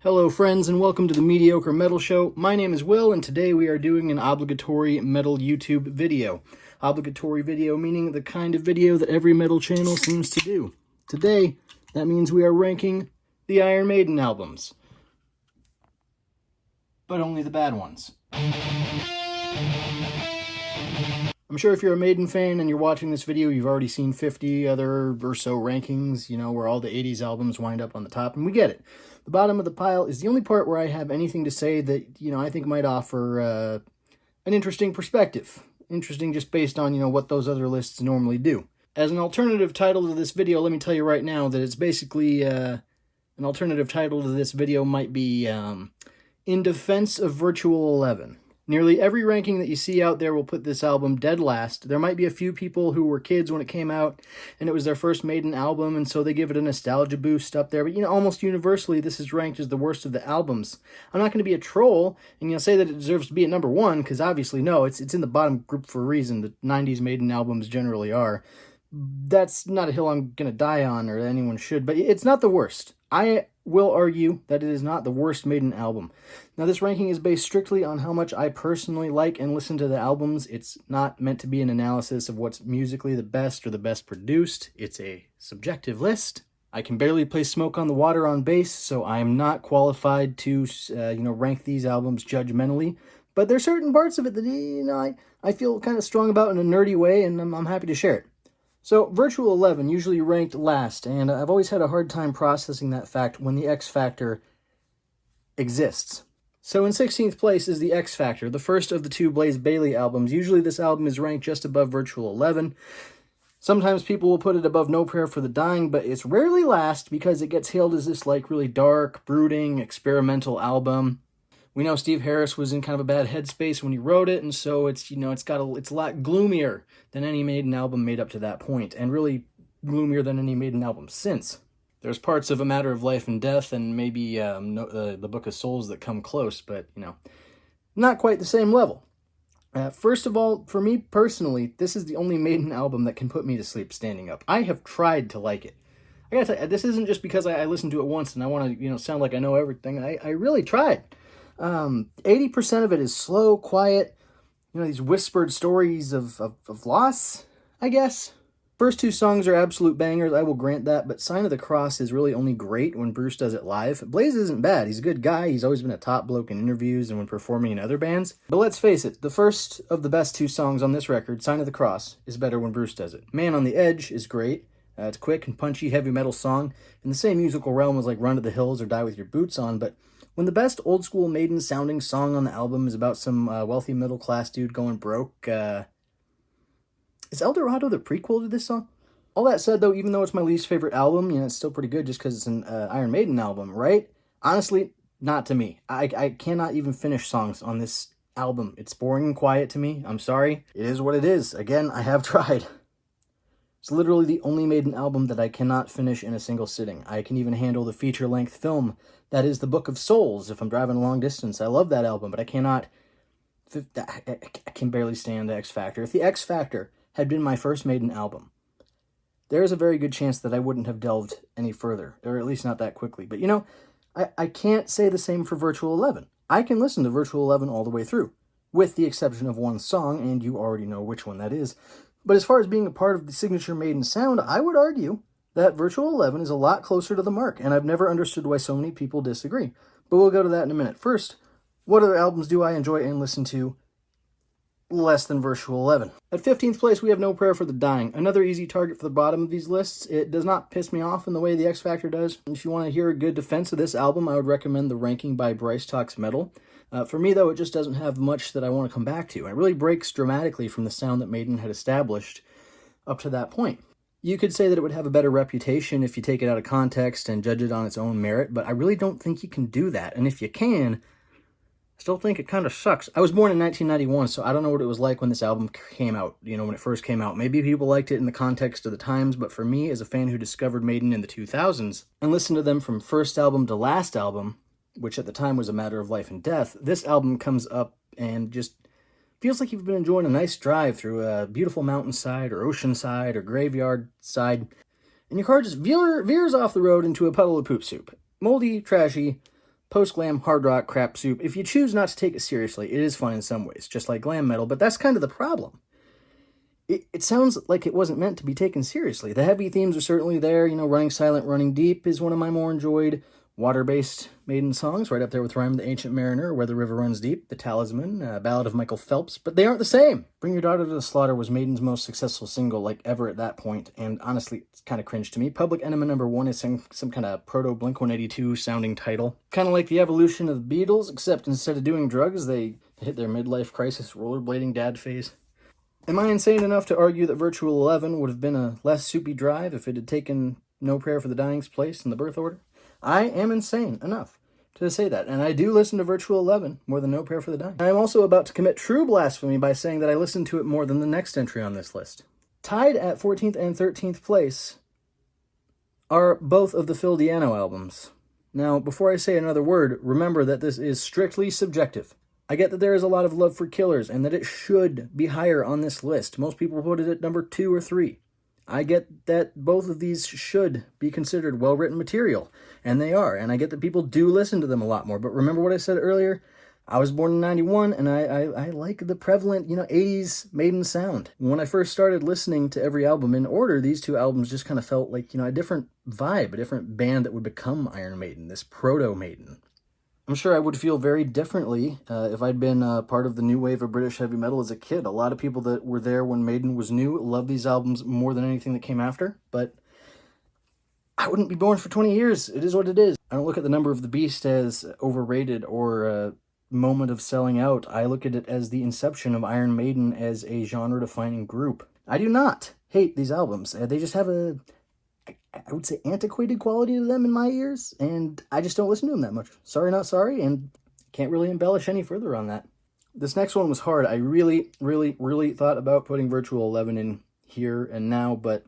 Hello friends and welcome to the Mediocre Metal Show. My name is Will and today we are doing an obligatory metal YouTube video. Obligatory video meaning the kind of video that every metal channel seems to do. Today, that means we are ranking the Iron Maiden albums. But only the bad ones. I'm sure if you're a Maiden fan and you're watching this video, you've already seen 50 other or so rankings, where all the 80s albums wind up on the top, and we get it. The bottom of the pile is the only part where I have anything to say that, I think might offer an interesting perspective. Interesting just based on, what those other lists normally do. As an alternative title to this video, let me tell you right now that it's basically, an alternative title to this video might be, In Defense of Virtual 11. Nearly every ranking that you see out there will put this album dead last. There might be a few people who were kids when it came out, and it was their first Maiden album, and so they give it a nostalgia boost up there. But, almost universally, this is ranked as the worst of the albums. I'm not going to be a troll and, say that it deserves to be at number one, because obviously, no, it's in the bottom group for a reason. The 90s Maiden albums generally are. That's not a hill I'm going to die on, or anyone should, but it's not the worst. I will argue that it is not the worst Maiden album. Now, this ranking is based strictly on how much I personally like and listen to the albums. It's not meant to be an analysis of what's musically the best or the best produced. It's a subjective list. I can barely play Smoke on the Water on bass, so I am not qualified to, rank these albums judgmentally. But there's certain parts of it that, I feel kind of strong about in a nerdy way, and I'm happy to share it. So, Virtual 11 usually ranked last, and I've always had a hard time processing that fact when the X Factor exists. So in 16th place is the X Factor, the first of the two Blaze Bayley albums. Usually this album is ranked just above Virtual 11. Sometimes people will put it above No Prayer for the Dying, but it's rarely last because it gets hailed as this really dark, brooding, experimental album. We know Steve Harris was in kind of a bad headspace when he wrote it, and so it's it's a lot gloomier than any Maiden album made up to that point, and really gloomier than any Maiden album since. There's parts of A Matter of Life and Death and maybe the Book of Souls that come close, but not quite the same level. First of all, for me personally, this is the only Maiden album that can put me to sleep standing up. I have tried to like it. I gotta tell you, this isn't just because I listened to it once and I want to sound like I know everything. I really tried. 80% of it is slow, quiet, these whispered stories of loss, I guess. First two songs are absolute bangers, I will grant that, but Sign of the Cross is really only great when Bruce does it live. Blaze isn't bad, he's a good guy, he's always been a top bloke in interviews and when performing in other bands. But let's face it, the first of the best two songs on this record, Sign of the Cross, is better when Bruce does it. Man on the Edge is great. It's a quick and punchy heavy metal song, in the same musical realm as Run to the Hills or Die With Your Boots On, but when the best old-school Maiden-sounding song on the album is about some wealthy middle-class dude going broke, is El Dorado the prequel to this song? All that said, though, even though it's my least favorite album, it's still pretty good just because it's an Iron Maiden album, right? Honestly, not to me. I cannot even finish songs on this album. It's boring and quiet to me. I'm sorry. It is what it is. Again, I have tried. It's literally the only Maiden album that I cannot finish in a single sitting. I can even handle the feature-length film that is The Book of Souls if I'm driving a long distance. I love that album, but I cannot... I can barely stand the X Factor. If the X Factor had been my first Maiden album, there is a very good chance that I wouldn't have delved any further, or at least not that quickly. But, I can't say the same for Virtual 11. I can listen to Virtual 11 all the way through, with the exception of one song, and you already know which one that is. But as far as being a part of the signature Maiden sound, I would argue that Virtual 11 is a lot closer to the mark, and I've never understood why so many people disagree. But we'll go to that in a minute. First, what other albums do I enjoy and listen to less than Virtual 11? At 15th place, we have No Prayer for the Dying. Another easy target for the bottom of these lists. It does not piss me off in the way the X Factor does. If you want to hear a good defense of this album, I would recommend The Ranking by Bryce Talks Metal. For me, though, it just doesn't have much that I want to come back to. It really breaks dramatically from the sound that Maiden had established up to that point. You could say that it would have a better reputation if you take it out of context and judge it on its own merit, but I really don't think you can do that. And if you can, I still think it kind of sucks. I was born in 1991, so I don't know what it was like when this album came out, when it first came out. Maybe people liked it in the context of the times, but for me, as a fan who discovered Maiden in the 2000s and listened to them from first album to last album, which at the time was A Matter of Life and Death, this album comes up and just feels like you've been enjoying a nice drive through a beautiful mountainside or oceanside or graveyard side, and your car just veers off the road into a puddle of poop soup. Moldy, trashy, post-glam hard rock crap soup. If you choose not to take it seriously, it is fun in some ways, just like glam metal, but that's kind of the problem. It sounds like it wasn't meant to be taken seriously. The heavy themes are certainly there. You know, Running Silent, Running Deep is one of my more enjoyed water-based Maiden songs, right up there with Rhyme of the Ancient Mariner, Where the River Runs Deep, The Talisman, Ballad of Michael Phelps, but they aren't the same. Bring Your Daughter to the Slaughter was Maiden's most successful single, like, ever at that point, and honestly, it's kind of cringe to me. Public Enemy #1 is some kind of proto-Blink-182 sounding title. Kind of like the evolution of the Beatles, except instead of doing drugs, they hit their midlife crisis rollerblading dad phase. Am I insane enough to argue that Virtual 11 would have been a less soupy drive if it had taken No Prayer for the Dying's place in the birth order? I am insane enough to say that, and I do listen to Virtual 11 more than No Prayer for the Dying. I am also about to commit true blasphemy by saying that I listen to it more than the next entry on this list. Tied at 14th and 13th place are both of the Phil Diano albums. Now, before I say another word, remember that this is strictly subjective. I get that there is a lot of love for Killers and that it should be higher on this list. Most people put it at number 2 or 3. I get that both of these should be considered well-written material, and they are, and I get that people do listen to them a lot more, but remember what I said earlier? I was born in 91, and I like the prevalent, 80s Maiden sound. When I first started listening to every album in order, these two albums just kind of felt like, a different vibe, a different band that would become Iron Maiden, this proto-Maiden. I'm sure I would feel very differently if I'd been part of the new wave of British heavy metal as a kid. A lot of people that were there when Maiden was new love these albums more than anything that came after, but I wouldn't be born for 20 years. It is what it is. I don't look at the Number of the Beast as overrated or a moment of selling out. I look at it as the inception of Iron Maiden as a genre-defining group. I do not hate these albums. They just have I would say, antiquated quality to them in my ears, and I just don't listen to them that much. Sorry, not sorry, and can't really embellish any further on that. This next one was hard. I really, really, really thought about putting Virtual 11 in here and now, but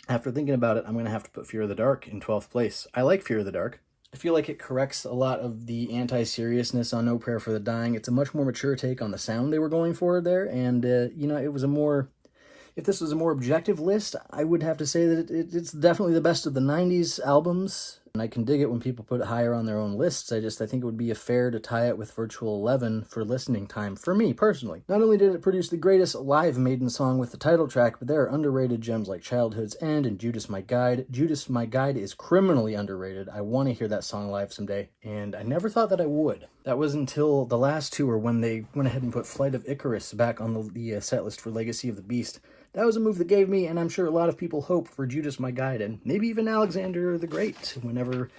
after thinking about it, I'm going to have to put Fear of the Dark in 12th place. I like Fear of the Dark. I feel like it corrects a lot of the anti-seriousness on No Prayer for the Dying. It's a much more mature take on the sound they were going for there, and, it was a more... If this was a more objective list, I would have to say that it's definitely the best of the 90s albums, and I can dig it when people put it higher on their own lists. I think it would be fair to tie it with Virtual 11 for listening time, for me, personally. Not only did it produce the greatest live Maiden song with the title track, but there are underrated gems like Childhood's End and Judas My Guide. Judas My Guide is criminally underrated. I want to hear that song live someday, and I never thought that I would. That was until the last tour when they went ahead and put Flight of Icarus back on the set list for Legacy of the Beast. That was a move that gave me, and I'm sure a lot of people, hope for Judas My Guide, and maybe even Alexander the Great, whenever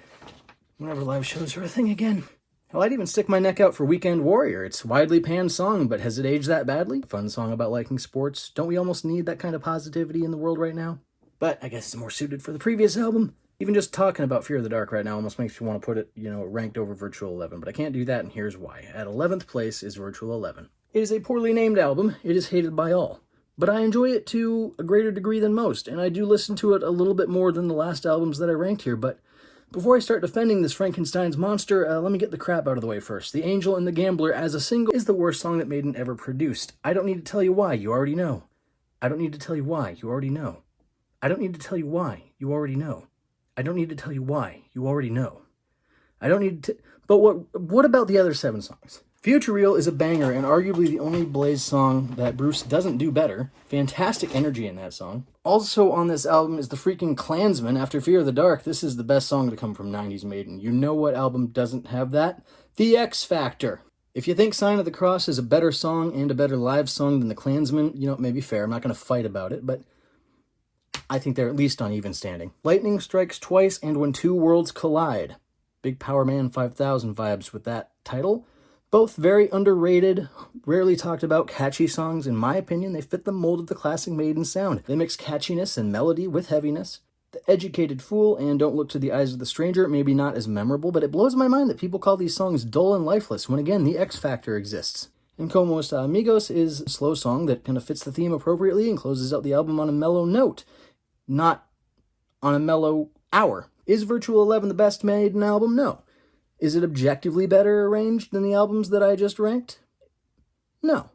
live shows are a thing again. Hell, I'd even stick my neck out for Weekend Warrior. It's a widely panned song, but has it aged that badly? Fun song about liking sports. Don't we almost need that kind of positivity in the world right now? But I guess it's more suited for the previous album. Even just talking about Fear of the Dark right now almost makes me want to put it, ranked over Virtual 11, but I can't do that, and here's why. At 11th place is Virtual 11. It is a poorly named album. It is hated by all. But I enjoy it to a greater degree than most, and I do listen to it a little bit more than the last albums that I ranked here, but before I start defending this Frankenstein's monster, let me get the crap out of the way first. The Angel and the Gambler as a single is the worst song that Maiden ever produced. I don't need to tell you why, you already know. I don't need to tell you why, you already know. I don't need to tell you why, you already know. I don't need to tell you why, you already know. I don't need to... But what about the other 7 songs? Future Real is a banger and arguably the only Blaze song that Bruce doesn't do better. Fantastic energy in that song. Also on this album is the freaking Klansman. After Fear of the Dark, this is the best song to come from 90s Maiden. You know what album doesn't have that? The X Factor. If you think Sign of the Cross is a better song and a better live song than the Klansman, it may be fair. I'm not going to fight about it, but I think they're at least on even standing. Lightning Strikes Twice and When Two Worlds Collide. Big Power Man 5000 vibes with that title. Both very underrated, rarely talked about, catchy songs. In my opinion, they fit the mold of the classic Maiden sound. They mix catchiness and melody with heaviness. The Educated Fool and Don't Look to the Eyes of the Stranger, maybe not as memorable, but it blows my mind that people call these songs dull and lifeless, when again, the X Factor exists. And Como Esta Amigos is a slow song that kind of fits the theme appropriately and closes out the album on a mellow note, not on a mellow hour. Is Virtual 11 the best Maiden album? No. Is it objectively better arranged than the albums that I just ranked? No.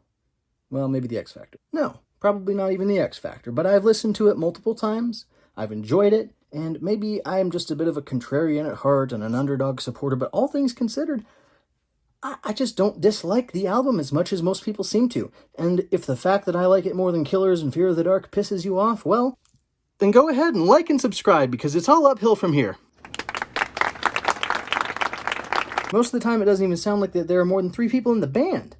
Well, maybe the X Factor. No, probably not even the X Factor, but I've listened to it multiple times, I've enjoyed it, And maybe I am just a bit of a contrarian at heart and an underdog supporter, but all things considered, I just don't dislike the album as much as most people seem to. And if the fact that I like it more than Killers and Fear of the Dark pisses you off, well, then go ahead and like and subscribe, because it's all uphill from here. Most of the time, it doesn't even sound like that there are more than 3 people in the band.